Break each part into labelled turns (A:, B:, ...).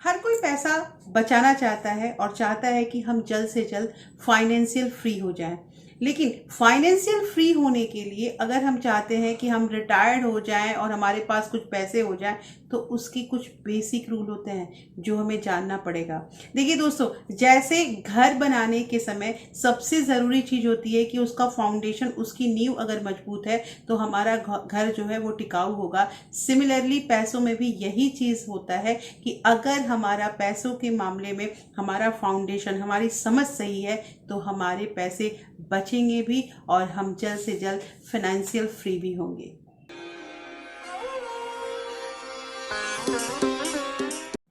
A: हर कोई पैसा बचाना चाहता है और चाहता है कि हम जल्द से जल्द फाइनेंशियल फ्री हो जाएं। लेकिन फाइनेंशियल फ्री होने के लिए अगर हम चाहते हैं कि हम रिटायर्ड हो जाएं और हमारे पास कुछ पैसे हो जाएं, तो उसकी कुछ बेसिक रूल होते हैं जो हमें जानना पड़ेगा। देखिए दोस्तों, जैसे घर बनाने के समय सबसे ज़रूरी चीज़ होती है कि उसका फाउंडेशन, उसकी नींव अगर मजबूत है तो हमारा घर जो है वो टिकाऊ होगा। सिमिलरली पैसों में भी यही चीज़ होता है कि अगर हमारा पैसों के मामले में हमारा फाउंडेशन, हमारी समझ सही है, तो हमारे पैसे बचेंगे भी और हम जल्द से जल्द फाइनेंशियल फ्री भी होंगे।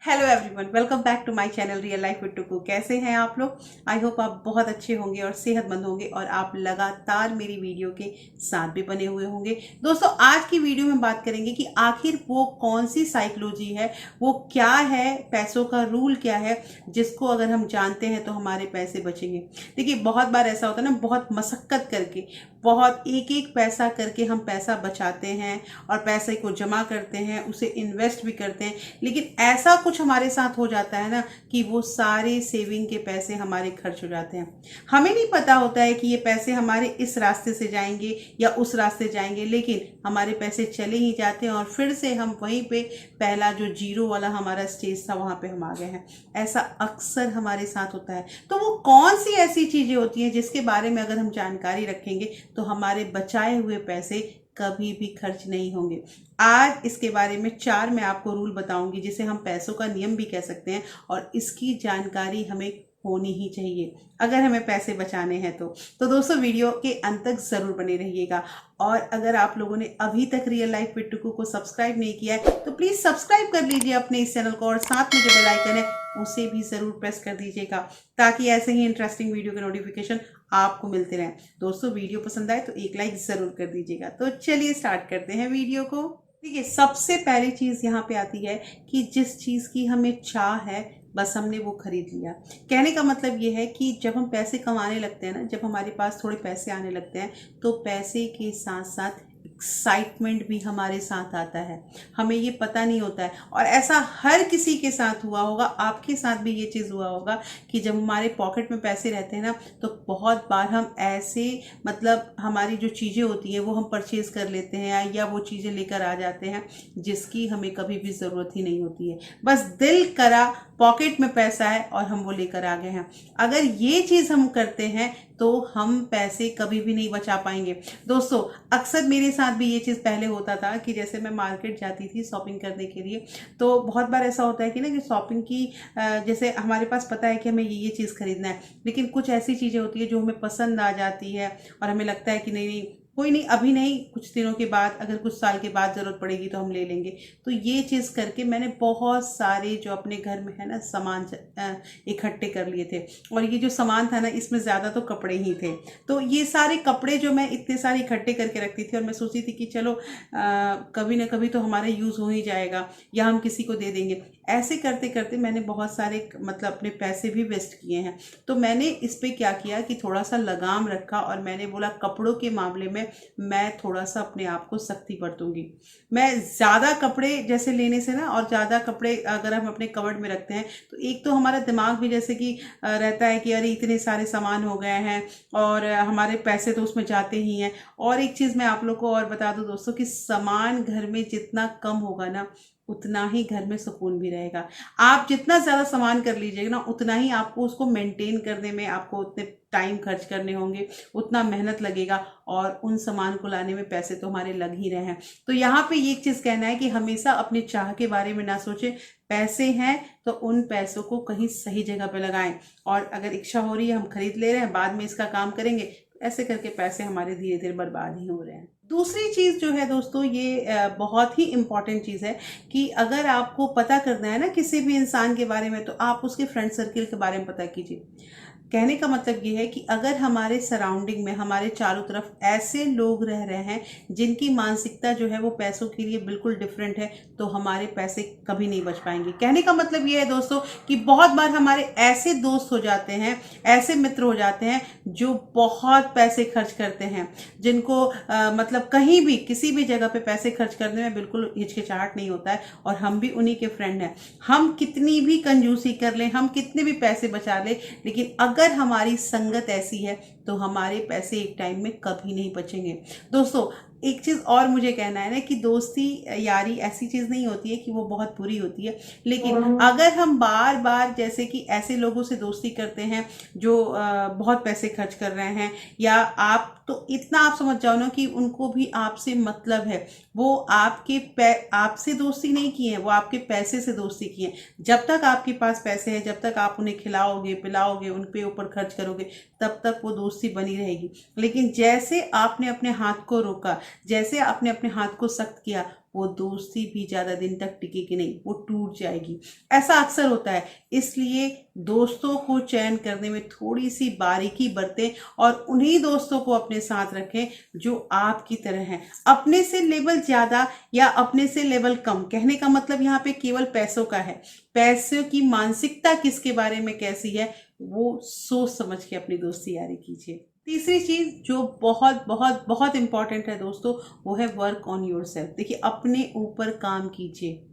A: Hello everyone, welcome back to my channel real life with Tuku. कैसे हैं आप लोग? आई होप आप बहुत अच्छे होंगे और सेहतमंद होंगे और आप लगातार मेरी वीडियो के साथ भी बने हुए होंगे। दोस्तों, आज की वीडियो में बात करेंगे कि आखिर वो कौन सी साइकोलॉजी है, वो क्या है, पैसों का रूल क्या है, जिसको अगर हम जानते हैं तो हमारे पैसे बचेंगे। देखिए, बहुत बार ऐसा होता है ना, बहुत मशक्कत करके, बहुत एक एक पैसा करके हम पैसा बचाते हैं और पैसे को जमा करते हैं, उसे इन्वेस्ट भी करते हैं, लेकिन ऐसा कुछ हमारे साथ हो जाता है ना कि वो सारे सेविंग के पैसे हमारे खर्च हो जाते हैं। हमें नहीं पता होता है कि ये पैसे हमारे इस रास्ते से जाएंगे या उस रास्ते जाएंगे, लेकिन हमारे पैसे चले ही जाते हैं और फिर से हम वहीं पे पहला जो जीरो वाला हमारा स्टेज था वहां पे हम आ गए हैं। ऐसा अक्सर हमारे साथ होता है। तो वो कौन सी ऐसी चीजें होती हैं जिसके बारे में अगर हम जानकारी रखेंगे तो हमारे बचाए हुए पैसे कभी भी खर्च नहीं होंगे। आज इसके बारे में 4 मैं आपको रूल बताऊंगी, जिसे हम पैसों का नियम भी कह सकते हैं, और इसकी जानकारी हमें होनी ही चाहिए अगर हमें पैसे बचाने हैं। तो दोस्तों, वीडियो के अंत तक जरूर बने रहिएगा। और अगर आप लोगों ने अभी तक रियल लाइफ विद टुकू को सब्सक्राइब नहीं किया है तो प्लीज सब्सक्राइब कर लीजिए अपने इस चैनल को, और साथ में जो बेल आइकन है उसे भी जरूर प्रेस कर दीजिएगा, ताकि ऐसे ही इंटरेस्टिंग वीडियो के नोटिफिकेशन आपको मिलते रहें। दोस्तों, वीडियो पसंद आए तो एक लाइक जरूर कर दीजिएगा। तो चलिए स्टार्ट करते हैं वीडियो को। देखिए, सबसे पहली चीज यहाँ पे आती है कि जिस चीज की हमें चाह है, बस हमने वो खरीद लिया। कहने का मतलब ये है कि जब हम पैसे कमाने लगते हैं ना, जब हमारे पास थोड़े पैसे आने लगते हैं, तो पैसे के साथ साथ एक्साइटमेंट भी हमारे साथ आता है। हमें ये पता नहीं होता है, और ऐसा हर किसी के साथ हुआ होगा, आपके साथ भी ये चीज़ हुआ होगा कि जब हमारे पॉकेट में पैसे रहते हैं ना, तो बहुत बार हम ऐसे, मतलब हमारी जो चीज़ें होती हैं वो हम परचेज कर लेते हैं या वो चीज़ें लेकर आ जाते हैं जिसकी हमें कभी भी ज़रूरत ही नहीं होती है। बस दिल करा, पॉकेट में पैसा है और हम वो लेकर आ गए हैं। अगर ये चीज़ हम करते हैं तो हम पैसे कभी भी नहीं बचा पाएंगे। दोस्तों, अक्सर मेरे साथ भी ये चीज़ पहले होता था कि जैसे मैं मार्केट जाती थी शॉपिंग करने के लिए, तो बहुत बार ऐसा होता है कि ना कि शॉपिंग की जैसे हमारे पास पता है कि हमें ये चीज़ खरीदना है, लेकिन कुछ ऐसी चीज़ें होती है जो हमें पसंद आ जाती है और हमें लगता है कि नहीं नहीं, कोई नहीं, अभी नहीं, कुछ दिनों के बाद, अगर कुछ साल के बाद ज़रूरत पड़ेगी तो हम ले लेंगे। तो ये चीज़ करके मैंने बहुत सारे जो अपने घर में है ना सामान इकट्ठे कर लिए थे। और ये जो सामान था ना, इसमें ज़्यादा तो कपड़े ही थे। तो ये सारे कपड़े जो मैं इतने सारे इकट्ठे करके रखती थी, और मैं सोचती थी कि चलो कभी ना कभी तो हमारा यूज़ हो ही जाएगा या हम किसी को दे देंगे। ऐसे करते करते मैंने बहुत सारे, मतलब अपने पैसे भी वेस्ट किए हैं। तो मैंने इस पे क्या किया कि थोड़ा सा लगाम रखा, और मैंने बोला कपड़ों के मामले में मैं थोड़ा सा अपने आप को सख्ती बरतूंगी। मैं ज़्यादा कपड़े जैसे लेने से ना, और ज़्यादा कपड़े अगर हम अपने कवर्ड में रखते हैं, तो एक तो हमारा दिमाग भी जैसे कि रहता है कि अरे इतने सारे सामान हो गए हैं और हमारे पैसे तो उसमें जाते ही हैं। और एक चीज़ मैं आप लोग को और बता दूं दोस्तों, कि सामान घर में जितना कम होगा ना, उतना ही घर में सुकून भी रहेगा। आप जितना ज़्यादा सामान कर लीजिएगा ना, उतना ही आपको उसको मेंटेन करने में आपको उतने टाइम खर्च करने होंगे, उतना मेहनत लगेगा, और उन सामान को लाने में पैसे तो हमारे लग ही रहे हैं। तो यहाँ पे ये चीज़ कहना है कि हमेशा अपने चाह के बारे में ना सोचें। पैसे हैं तो उन पैसों को कहीं सही जगह पे लगाएं, और अगर इच्छा हो रही है हम खरीद ले रहे हैं, बाद में इसका काम करेंगे, ऐसे करके पैसे हमारे धीरे धीरे बर्बाद ही हो रहे हैं। दूसरी चीज़ जो है दोस्तों, ये बहुत ही इम्पॉर्टेंट चीज़ है कि अगर आपको पता करना है ना किसी भी इंसान के बारे में, तो आप उसके फ्रेंड सर्किल के बारे में पता कीजिए। कहने का मतलब ये है कि अगर हमारे सराउंडिंग में, हमारे चारों तरफ ऐसे लोग रह रहे हैं जिनकी मानसिकता जो है वो पैसों के लिए बिल्कुल डिफरेंट है, तो हमारे पैसे कभी नहीं बच पाएंगे। कहने का मतलब ये है दोस्तों कि बहुत बार हमारे ऐसे दोस्त हो जाते हैं, ऐसे मित्र हो जाते हैं जो बहुत पैसे खर्च करते हैं, जिनको मतलब कहीं भी किसी भी जगह पे पैसे खर्च करने में बिल्कुल हिचकिचाहट नहीं होता है, और हम भी उन्हीं के फ्रेंड हैं। हम कितनी भी कंजूसी कर लें, हम कितने भी पैसे बचा लें, लेकिन अगर हमारी संगत ऐसी है तो हमारे पैसे एक टाइम में कभी नहीं बचेंगे। दोस्तों एक चीज़ और मुझे कहना है ना कि दोस्ती यारी ऐसी चीज़ नहीं होती है कि वो बहुत बुरी होती है, लेकिन अगर हम बार बार जैसे कि ऐसे लोगों से दोस्ती करते हैं जो बहुत पैसे खर्च कर रहे हैं, या आप तो इतना आप समझ जाओ ना कि उनको भी आपसे मतलब है, वो आपसे दोस्ती नहीं की है, वो आपके पैसे से दोस्ती की है। जब तक आपके पास पैसे हैं, जब तक आप उन्हें खिलाओगे पिलाओगे, उन पे ऊपर खर्च करोगे, तब तक वो दोस्ती बनी रहेगी। लेकिन जैसे आपने अपने हाथ को रोका, जैसे आपने अपने हाथ को सख्त किया, वो दोस्ती भी ज़्यादा दिन तक टिकेगी नहीं, वो टूट जाएगी। ऐसा अक्सर होता है। इसलिए दोस्तों को चयन करने में थोड़ी सी बारीकी बरतें और उन्हीं दोस्तों को अपने साथ रखें जो आपकी तरह हैं, अपने से लेवल ज़्यादा या अपने से लेवल कम। कहने का मतलब यहाँ पे केवल पैसों का है। पैसों की मानसिकता किसके बारे में कैसी है, वो सोच समझ के अपनी दोस्ती यारी कीजिए। तीसरी चीज जो बहुत बहुत बहुत इंपॉर्टेंट है दोस्तों, वो है वर्क ऑन योरसेल्फ। देखिए, अपने ऊपर काम कीजिए।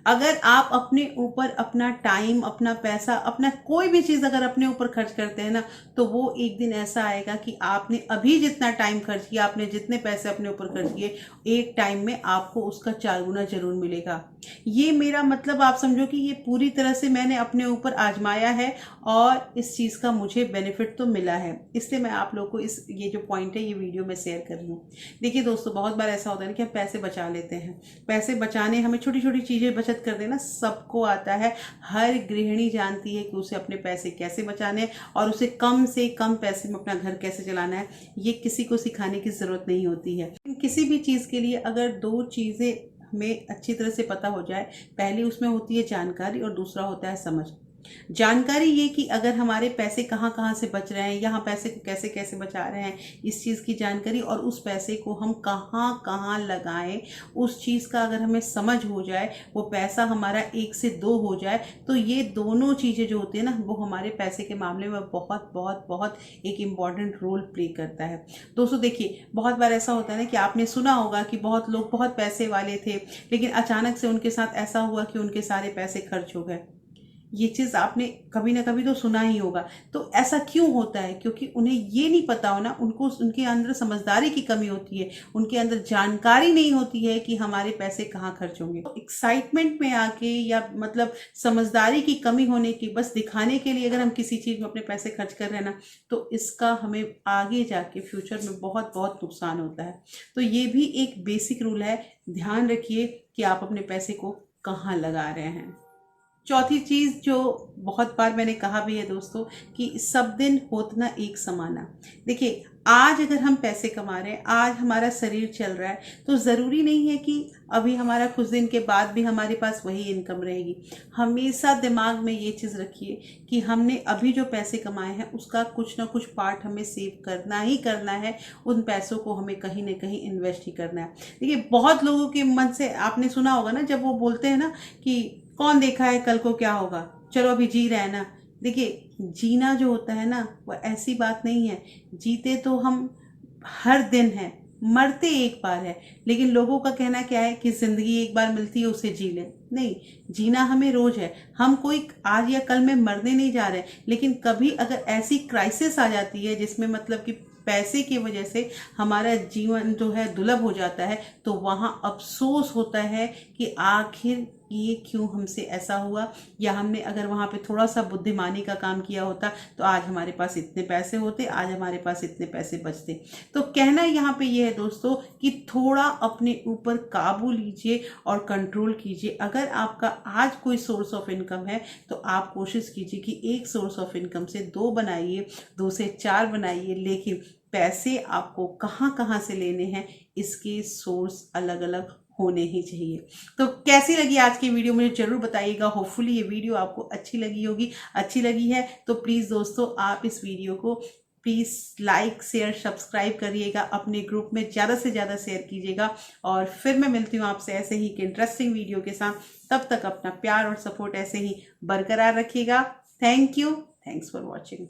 A: अगर आप अपने ऊपर अपना टाइम, अपना पैसा, अपना कोई भी चीज़ अगर अपने ऊपर खर्च करते हैं ना, तो वो एक दिन ऐसा आएगा कि आपने अभी जितना टाइम खर्च किया, आपने जितने पैसे अपने ऊपर खर्च किए, एक टाइम में आपको उसका 4 गुना जरूर मिलेगा। ये मेरा मतलब आप समझो कि ये पूरी तरह से मैंने अपने ऊपर आजमाया है और इस चीज़ का मुझे बेनिफिट तो मिला है। इसलिए मैं आप लोग को ये जो पॉइंट है ये वीडियो में शेयर कर रही हूँ। देखिए दोस्तों, बहुत बार ऐसा होता है कि हम पैसे बचा लेते हैं। पैसे बचाने, हमें छोटी छोटी चीज़ें बचत कर देना सबको आता है। हर गृहिणी जानती है कि उसे अपने पैसे कैसे बचाने हैं और उसे कम से कम पैसे में अपना घर कैसे चलाना है। ये किसी को सिखाने की ज़रूरत नहीं होती है। किसी भी चीज़ के लिए अगर 2 चीज़ें हमें अच्छी तरह से पता हो जाए, पहली उसमें होती है जानकारी और दूसरा होता है समझ। जानकारी ये कि अगर हमारे पैसे कहाँ कहाँ से बच रहे हैं, यहाँ पैसे को कैसे कैसे बचा रहे हैं, इस चीज़ की जानकारी, और उस पैसे को हम कहाँ कहाँ लगाएं, उस चीज़ का अगर हमें समझ हो जाए, वो पैसा हमारा 1 से 2 हो जाए, तो ये दोनों चीज़ें जो होती है ना, वो हमारे पैसे के मामले में बहुत बहुत बहुत एक इम्पॉर्टेंट रोल प्ले करता है। दोस्तों देखिए, बहुत बार ऐसा होता है ना कि आपने सुना होगा कि बहुत लोग बहुत पैसे वाले थे, लेकिन अचानक से उनके साथ ऐसा हुआ कि उनके सारे पैसे खर्च हो गए। ये चीज़ आपने कभी ना कभी तो सुना ही होगा। तो ऐसा क्यों होता है? क्योंकि उन्हें ये नहीं पता हो ना, उनको उनके अंदर समझदारी की कमी होती है, उनके अंदर जानकारी नहीं होती है कि हमारे पैसे कहाँ खर्च होंगे। तो एक्साइटमेंट में आके या मतलब समझदारी की कमी होने की बस दिखाने के लिए अगर हम किसी चीज़ में अपने पैसे खर्च कर रहे हैं ना, तो इसका हमें आगे जाके फ्यूचर में बहुत बहुत नुकसान होता है। तो ये भी एक बेसिक रूल है, ध्यान रखिए कि आप अपने पैसे को कहाँ लगा रहे हैं। चौथी चीज़ जो बहुत बार मैंने कहा भी है दोस्तों, कि सब दिन होत ना एक समाना। देखिए, आज अगर हम पैसे कमा रहे हैं, आज हमारा शरीर चल रहा है, तो ज़रूरी नहीं है कि अभी हमारा कुछ दिन के बाद भी हमारे पास वही इनकम रहेगी। हमेशा दिमाग में ये चीज़ रखिए कि हमने अभी जो पैसे कमाए हैं उसका कुछ ना कुछ पार्ट हमें सेव करना ही करना है। उन पैसों को हमें कहीं ना कहीं इन्वेस्ट ही करना है। देखिए, बहुत लोगों के मन से आपने सुना होगा ना, जब वो बोलते हैं ना कि कौन देखा है कल को क्या होगा, चलो अभी जी रहे हैं ना। देखिए, जीना जो होता है ना, वो ऐसी बात नहीं है। जीते तो हम हर दिन हैं, मरते एक बार है। लेकिन लोगों का कहना क्या है कि जिंदगी एक बार मिलती है, उसे जी ले। नहीं, जीना हमें रोज है। हम कोई आज या कल में मरने नहीं जा रहे, लेकिन कभी अगर ऐसी क्राइसिस आ जाती है जिसमें मतलब कि पैसे की वजह से हमारा जीवन जो है दुर्लभ हो जाता है, तो वहाँ अफसोस होता है कि आखिर ये क्यों हमसे ऐसा हुआ, या हमने अगर वहाँ पे थोड़ा सा बुद्धिमानी का काम किया होता तो आज हमारे पास इतने पैसे होते, आज हमारे पास इतने पैसे बचते। तो कहना यहाँ पे ये है दोस्तों कि थोड़ा अपने ऊपर काबू लीजिए और कंट्रोल कीजिए। अगर आपका आज कोई सोर्स ऑफ इनकम है तो आप कोशिश कीजिए कि एक सोर्स ऑफ इनकम से 2 बनाइए, 2 से 4 बनाइए, लेकिन पैसे आपको कहाँ कहाँ से लेने हैं इसके सोर्स अलग अलग होने ही चाहिए। तो कैसी लगी आज की वीडियो मुझे ज़रूर बताइएगा। होपफुली ये वीडियो आपको अच्छी लगी होगी। अच्छी लगी है तो प्लीज़ दोस्तों आप इस वीडियो को प्लीज़ लाइक शेयर सब्सक्राइब करिएगा, अपने ग्रुप में ज़्यादा से ज़्यादा शेयर कीजिएगा। और फिर मैं मिलती हूँ आपसे ऐसे ही एक इंटरेस्टिंग वीडियो के साथ। तब तक अपना प्यार और सपोर्ट ऐसे ही बरकरार रखिएगा। Thank you. Thanks for watching.